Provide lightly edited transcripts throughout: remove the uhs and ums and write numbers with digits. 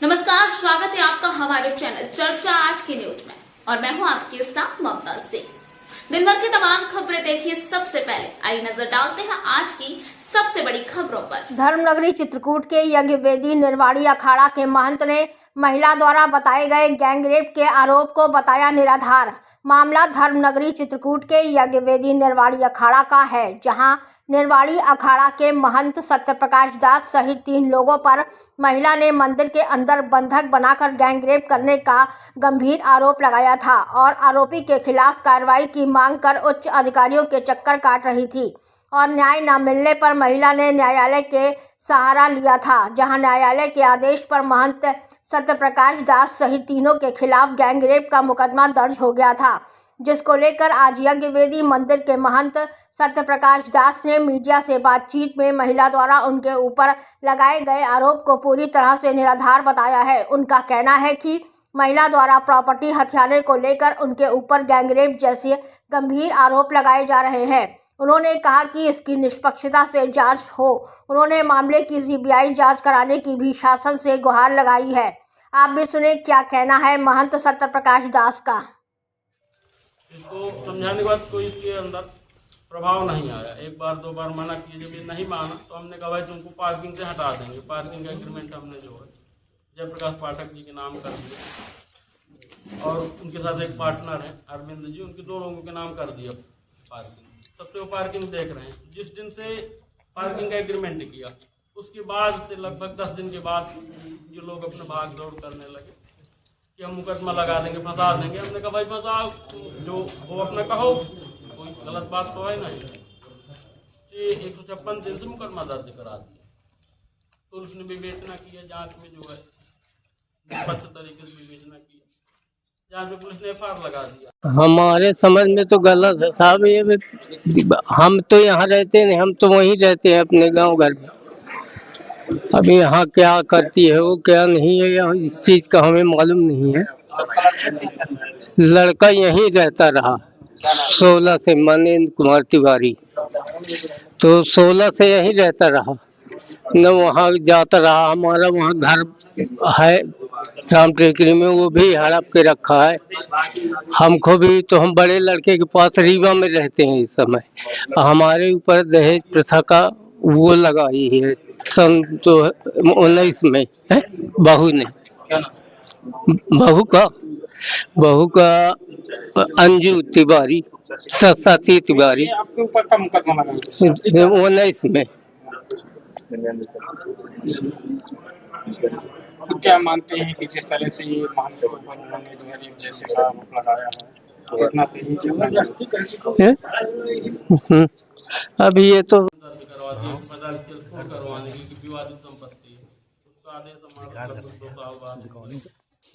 नमस्कार, स्वागत है आपका हमारे चैनल चर्चा आज की न्यूज में और मैं हूं आपके साथ ममता सिंह। दिन भर की तमाम खबरें देखिए सबसे पहले। आइए नजर डालते हैं आज की सबसे बड़ी खबरों पर। धर्मनगरी चित्रकूट के यज्ञ वेदी निर्वाणी अखाड़ा के महंत ने महिला द्वारा बताए गए गैंगरेप के आरोप को बताया निराधार। मामला धर्मनगरी चित्रकूट के यज्ञ वेदी निर्वाणी अखाड़ा का है, जहां निर्वाणी अखाड़ा के महंत सत्यप्रकाश दास सहित 3 लोगों पर महिला ने मंदिर के अंदर बंधक बनाकर गैंगरेप करने का गंभीर आरोप लगाया था और आरोपी के खिलाफ कार्रवाई की मांग कर उच्च अधिकारियों के चक्कर काट रही थी और न्याय न मिलने पर महिला ने न्यायालय के सहारा लिया था, जहां न्यायालय के आदेश पर महंत सत्यप्रकाश दास सहित तीनों के खिलाफ गैंगरेप का मुकदमा दर्ज हो गया था, जिसको लेकर आज यज्ञ वेदी मंदिर के महंत सत्यप्रकाश दास ने मीडिया से बातचीत में महिला द्वारा उनके ऊपर लगाए गए आरोप को पूरी तरह से निराधार बताया है। उनका कहना है कि महिला द्वारा प्रॉपर्टी हथियाने को लेकर उनके ऊपर गैंगरेप जैसे गंभीर आरोप लगाए जा रहे हैं। उन्होंने कहा कि इसकी निष्पक्षता से जांच हो। उन्होंने मामले की सीबीआई जांच कराने की भी शासन से गुहार लगाई है। आप भी सुने क्या कहना है महंत सत्यप्रकाश दास का। इसको समझाने के बाद कोई इसके अंदर प्रभाव नहीं आया। एक बार 2 बार मना किए, जब ये नहीं माना तो हमने कहा भाई तुमको पार्किंग से हटा देंगे। पार्किंग का एग्रीमेंट हमने जो है जयप्रकाश पाठक जी के नाम कर दिया और उनके साथ एक पार्टनर है अरविंद जी, उनके 2 लोगों के नाम कर दिया पार्किंग। तब से वो पार्किंग देख रहे हैं। जिस दिन से पार्किंग का एग्रीमेंट किया उसके बाद से लगभग 10 दिन के बाद ये लोग अपने भाग दौड़ करने लगे कि हम मुकदमा लगा देंगे, फंसा देंगे। हमने कहा भाई फंसाओ, जो वो अपना कहो, कोई गलत बात तो है नहीं। ये 156 दिन से मुकदमा दर्ज करा दिया। तो उसने विवेचना किया, जांच में जो है निष्पक्ष तरीके से विवेचना किया, जांच में पुलिस ने एफआईआर लगा दिया। हमारे समझ में तो गलत है साहब। ये हम तो यहाँ रहते नहीं, हम तो वहीं रहते हैं अपने गांव घर में। अभी यहाँ क्या करती है वो क्या नहीं है, यहाँ इस चीज का हमें मालूम नहीं है। लड़का यहीं रहता रहा 16 से, मनेंद्र कुमार तिवारी, तो 16 से यहीं रहता रहा, न वहाँ जाता रहा। हमारा वहाँ घर है राम टेकरी में, वो भी हड़प के रखा है हमको भी। तो हम बड़े लड़के के पास रीवा में रहते हैं इस समय। हमारे ऊपर दहेज प्रथा का वो लगाई है सन 2019 में है बहू ने, बहू का अंजू तिवारी, सती तिवारी, आपके ऊपर का मुकदमा लगा 19 में। तो क्या मानते हैं कि जिस तरह से ये महंत के ऊपर उन्होंने जो है रेप जैसे का आरोप लगाया है, तो इतना सही है? अभी ये तो दर्ज करवा दिया, पता छोड़ करवाने की विवादित संपत्ति है। उसका आदेश हमारा 2 साल बाद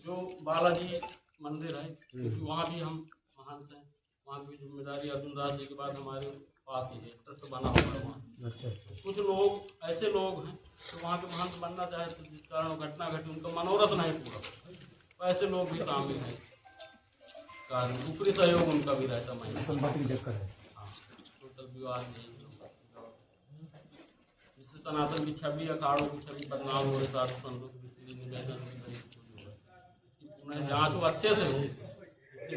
जो बालाजी मंदिर है, क्योंकि वहाँ भी हम महंत हैं, वहाँ की जिम्मेदारी अर्जुन दास जी के बाद हमारे पास ही है, ट्रस्ट बना हुआ है वहाँ। कुछ लोग ऐसे लोग हैं तो वहाँ के महंत बनना चाहे तो जिस कारण घटना घटी उनका मनोरथ नहीं पूरा, तो ऐसे लोग भी शामिल हैं। कारण ऊपरी सहयोग उनका भी रहता है। हाँ, टोटल विवाद नहीं। जिससे सनातन की छवि, अखाड़ों की छवि बदनाम हो रही, साधु संतों की निवेदन उन्हें जाँच वो अच्छे से हो,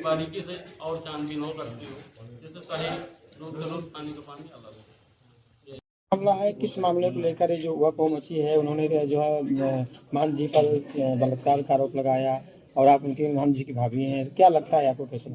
बारीकी से और छानबीन हो सकती हो, जैसे सही रूप से रोज पानी का पानी अलग हो। मामला है, किस मामले को लेकर जो हुआ पहुंची है, उन्होंने जो है महंत जी पर बलात्कार का आरोप लगाया और आप उनके महंत जी की भाभी हैं। क्या लगता है आपको, कैसे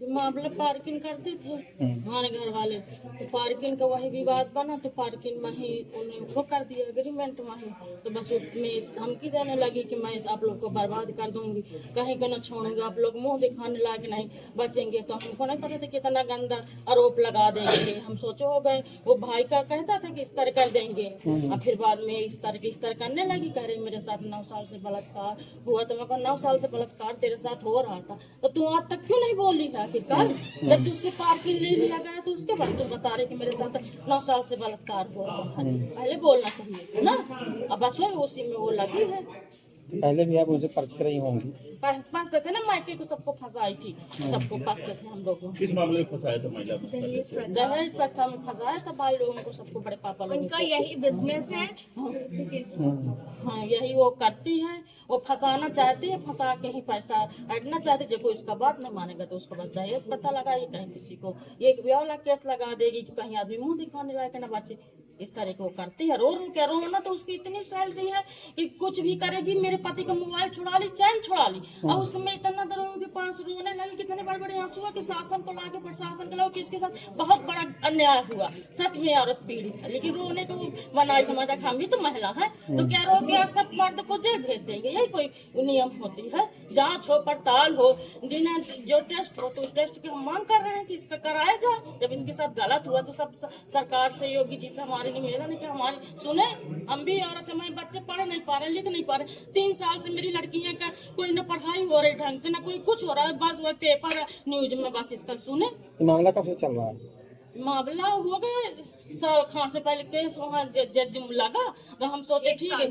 मामला पार्किंग करते थे हमारे घर वाले, तो पार्किंग का वही विवाद बना, तो पार्किंग में ही उन्होंने वो कर दिया एग्रीमेंट में ही। तो बस उसमें धमकी देने लगी कि मैं आप लोग को बर्बाद कर दूंगी, कहीं को न छोड़ूंगी, आप लोग मुंह दिखाने लायक नहीं बचेंगे। तो हमको नहीं पता था कितना गंदा आरोप लगा देंगे। हम सोचो हो गए, वो भाई का कहता था कि इस तरह कर देंगे, और फिर बाद में इस तरह करने लगी। कह रही मेरे साथ 9 साल से बलात्कार हुआ। तो मैं कहा 9 साल से बलात्कार तेरे साथ हो रहा था, तो तू आज तक क्यों नहीं बोली था? कल जब तुझसे पार्किंग ले लिया गया तो उसके बाद तुम बता रहे कि मेरे साथ 9 साल से बलात्कार हो रहा है। पहले बोलना चाहिए ना। अब बस वही उसी में वो लगी है। पहले भी आप उनसे परिचित रही होंगी। फंसते थे ना, मायके को सबको फंसाई थी, सबको फंसते थे हम लोगों को। किस मामले में फंसाया था महिला को? दहेज प्रथा में फंसाया था भाई लोगों को, सबको, बड़े पापा लोगों उनका को। यही बिजनेस है, इसी केस हाँ, यही वो करती है, वो फंसाना चाहती है, फंसा के ही पैसा हटना चाहती है। जब कोई उसका बात नहीं मानेगा तो उसको बस दहेज प्रथा लगाएगी, कहीं किसी को एक ब्याह वाला केस लगा देगी कि कहीं आदमी मुंह दिखाने लायक न बचे। इस तरह को करती है। रो रो के रोना तो उसकी इतनी सैलरी है कि कुछ भी करेगी। मेरे पति का मोबाइल छुड़ा ली, चैन छुड़ा ली, और उस समय इतना दरों के पास रोने लगी, कितने बड़े बड़े आंसू हुआ कि शासन को लाके, प्रशासन को लाओ कि इसके साथ बहुत बड़ा अन्याय हुआ। सच में औरत पीड़ित है, लेकिन रोने को बनाई हमारा, हम भी तो महिला है, तो क्या रो गया सब मर्द को जेल भेज देंगे, यही कोई नियम होती है? जांच हो, पड़ताल हो, जो टेस्ट हो तो उस टेस्ट की हम मांग कर रहे हैं कि इसका कराया जाए। जब इसके साथ गलत हुआ तो सब सरकार से, योगी जी से हमारी निवेदन है कि हमारी सुने। हम भी औरत, हमारे बच्चे पढ़ नहीं पा रहे, लिख नहीं पा रहे। 3 साल से मेरी लड़कियां का कोई न पढ़ाई हो रही ढंग से, न कोई कुछ हो रहा है, बस वह पेपर न्यूज में बस इसका सुने। मामला कब से चल रहा है? मामला हो गए 100 खान से पहले केस वहाँ जज लगा, तो हम सोचे ठीक है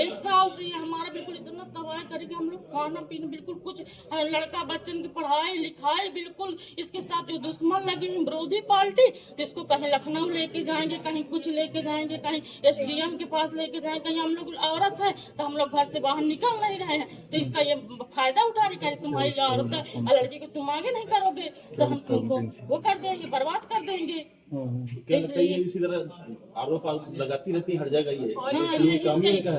1 साल से ये हमारा बिल्कुल इतना तबाह करेगा। हम लोग खाना पीना बिल्कुल कुछ, लड़का बच्चन की पढ़ाई लिखाई बिल्कुल, इसके साथ जो दुश्मन लगे हैं विरोधी पार्टी, तो इसको कहीं लखनऊ लेके जाएंगे, कहीं कुछ लेके जाएंगे, कहीं SDM के पास लेके जाएंगे, कहीं हम लोग औरत है तो हम लोग घर से बाहर निकल नहीं रहे हैं, तो इसका ये फायदा उठा रही है। तुम्हारी औरत है, लड़की को तुम आगे नहीं करोगे तो हम तुमको वो कर देंगे, बर्बाद कर देंगे। क्या लगता है ये इसी तरह आरोप लगाती रहती हर जगह? ये हाँ,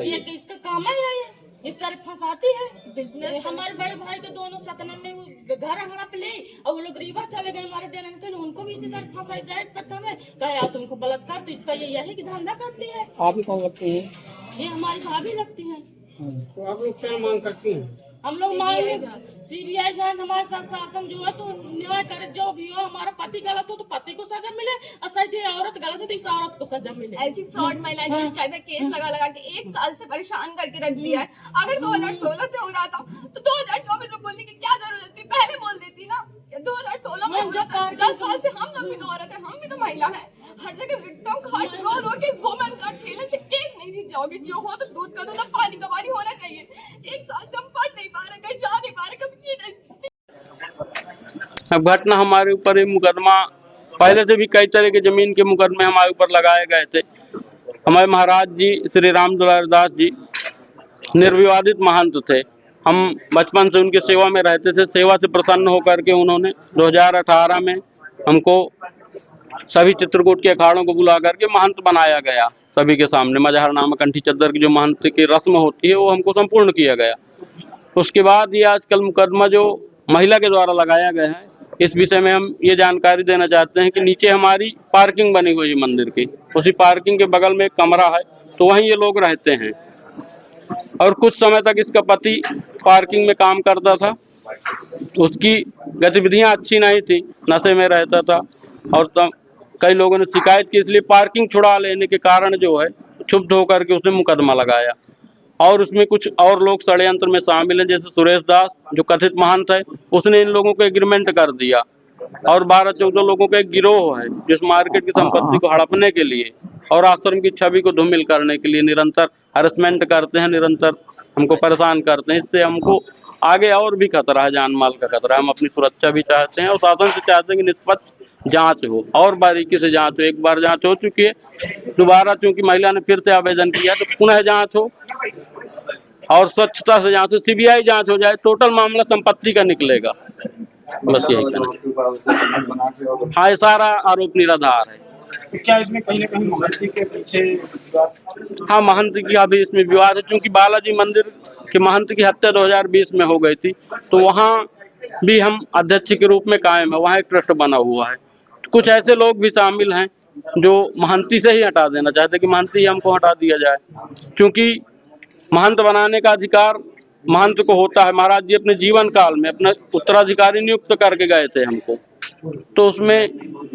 ये इसका काम है, ये इस तरह फंसाती है। बिजनेस हमारे बड़े भाई के दोनों सतना में घर अंगड़ा पे ले, और वो लोग रीवा चले गए हमारे डेरन के, उनको भी इसी तरह फंसाई दहेज प्रथा में, कहे तुमको बलात्कार, तो इसका ये यही कि धंधा करती है। आप ही कौन लगती है? ये हमारी भाभी लगती है। तो आप लोग क्या मांग करती हैं? हम लोग मांगे CBI जांच, हमारे साथ शासन जो है तो न्याय करे, जो भी हो। हमारा पति गलत हो तो पति को सजा मिले, और शायद ये औरत गलत हो तो इस औरत को सजा मिले। ऐसी फ्रॉड महिलाएं जो इस टाइप का केस लगा के 1 साल से परेशान करके रख दिया है। अगर 2016 से हो रहा था तो 2024 में बोलने की क्या जरूरत थी? पहले बोल देती ना। 2016 में हो रहा था, 10 साल से हम लोग भी तो औरत है, हम भी तो महिला है। हर जगह विक्टिम खाट रो रो के वुमेन का ठेले से केस नहीं जीत जाओगे। जो हो तो दूध का दूध, पानी का पानी होना चाहिए। 1 साल से हम पढ़ नहीं पा रहे, कहीं जा नहीं पा रहे, कभी। अब घटना हमारे ऊपर, ये मुकदमा पहले से भी कई तरह के जमीन के मुकदमे हमारे ऊपर लगाए गए थे। हमारे महाराज जी श्री राम दुलारी दास जी निर्विवादित महंत थे। हम बचपन से उनकी सेवा में रहते थे। सेवा से प्रसन्न होकर के उन्होंने 2018 में हमको सभी चित्रकूट के अखाड़ों को बुला करके महंत बनाया गया। सभी के सामने मजहर नामक कंठी चद्दर की जो महंत की रस्म होती है वो हमको संपूर्ण किया गया। उसके बाद ये आजकल मुकदमा जो महिला के द्वारा लगाया गया है, इस विषय में हम ये जानकारी देना चाहते हैं कि नीचे हमारी पार्किंग बनी हुई है मंदिर की, उसी पार्किंग के बगल में एक कमरा है, तो वहीं ये लोग रहते हैं। और कुछ समय तक इसका पति पार्किंग में काम करता था। उसकी गतिविधियां अच्छी नहीं थी, नशे में रहता था, और तब कई लोगों ने शिकायत की, इसलिए पार्किंग छुड़ा लेने के कारण जो है क्षुब्ध होकर के उसने मुकदमा लगाया। और उसमें कुछ और लोग षड्यंत्र में शामिल हैं, जैसे सुरेश दास जो कथित महंत है, उसने इन लोगों को एग्रीमेंट कर दिया। और 12-14 लोगों का एक गिरोह है जिस मार्केट की संपत्ति को हड़पने के लिए और आश्रम की छवि को धूमिल करने के लिए निरंतर हरेसमेंट करते हैं, निरंतर हमको परेशान करते हैं। इससे हमको आगे और भी खतरा है, जान माल का खतरा है। हम अपनी सुरक्षा भी चाहते हैं और शासन से चाहते हैं कि निष्पक्ष जांच हो और बारीकी से जांच हो। एक बार जांच हो चुकी है, दोबारा चूंकि महिला ने फिर से आवेदन किया तो पुनः जांच हो और स्वच्छता से जांच हो, CBI जांच हो जाए, टोटल मामला संपत्ति का निकलेगा। बस यही कहना। हाँ, ये सारा आरोप निराधार है। क्या इसमें कहीं ना कहीं महंत के पीछे? हाँ, महंत की अभी इसमें विवाद है, क्योंकि बालाजी मंदिर के महंत की हत्या 2020 में हो गई थी, तो वहाँ भी हम अध्यक्ष के रूप में कायम है, वहाँ एक ट्रस्ट बना हुआ है। कुछ ऐसे लोग भी शामिल हैं जो महंती से ही हटा देना चाहते कि महंती हमको हटा दिया जाए, क्योंकि महंत बनाने का अधिकार महंत को होता है। महाराज जी अपने जीवन काल में अपना उत्तराधिकारी नियुक्त करके गए थे हमको, तो उसमें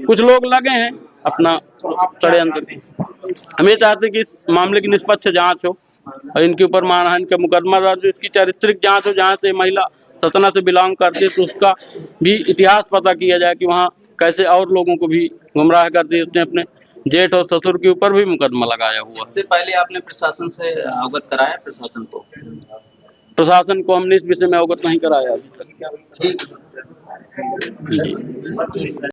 कुछ लोग लगे हैं अपना षड्यंत्र। हम ये चाहते कि इस मामले की निष्पक्ष जांच हो और इनके ऊपर मानहानि का मुकदमा दर्ज हो, इसकी चारित्रिक जांच हो। जहाँ से महिला सतना से बिलोंग करती है तो उसका भी इतिहास पता किया जाए कि वहाँ कैसे और लोगों को भी गुमराह करती है। उसने अपने जेठ और ससुर के ऊपर भी मुकदमा लगाया हुआ। इससे पहले आपने प्रशासन से अवगत कराया प्रशासन को? प्रशासन को हमने इस विषय में अवगत नहीं कराया अभी तक। ठीक।